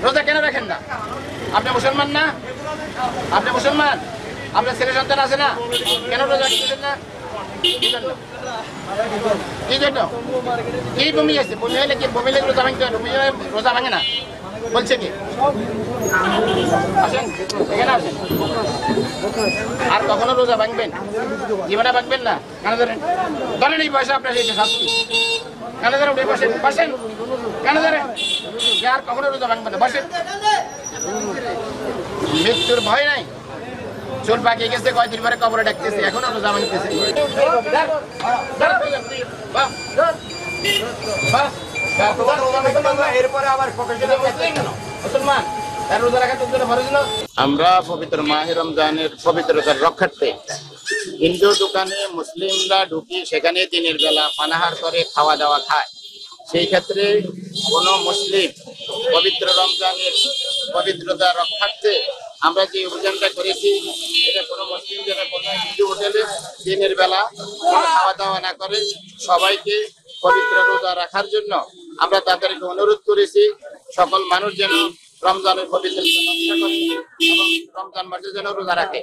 রোজা কেন রাখেন না? আপনি মুসলমান না? আপনি মুসলমান, আপনার ছেলে সন্তান আছে না? কেন রোজা রাখতেছেন না? কি জন্য? কি জন্য? কি বমি আছে? বমি হলে কি বমি লেগে রোজা ভাঙতে হয়? বমি হলে রোজা ভাঙে না বলছে কি? আসেন এখানে আসেন। আর কখনো রোজা ভাঙবেন? জীবনে ভাঙবেন না? কেন ধরেন? ধরেন এই বয়সে আপনার এই শাস্তি। কেন ধরেন? উঠে বসেন, বসেন। কেন ধরেন? আর কখনো রোজা ভাঙবেন না, বসেন। মৃত্যুর ভয় নাই? চুল পাকিয়ে গেছে, কয়দিন পরে কবরে ডাকতেছে, এখনো রোজা ভাঙতেছে। এরপরে আবার মুসলমান রোজা রাখা তোর জন্য ফরজ না? আমরা পবিত্র মাহে রমজানের পবিত্রতার রক্ষার্থে হিন্দু দোকানে মুসলিমরা ঢুকি, সেখানে দিনের বেলা পানাহার করে খাওয়া দাওয়া খায়। সেই ক্ষেত্রে কোনো মুসলিম পবিত্র রমজানের পবিত্রতা রক্ষার্থে আমরা যে অভিযানটা করেছি, এটা কোনো মুসলিম যেন কোনো হিন্দু হোটেলে দিনের বেলা খাওয়া দাওয়া না করে, সবাইকে পবিত্র রোজা রাখার জন্য আমরা তাদেরকে অনুরোধ করেছি। সকল মানুষ যেন রমজানের পবিত্রতা রক্ষা করে এবং রমজান মাসে যেন রোজা রাখে।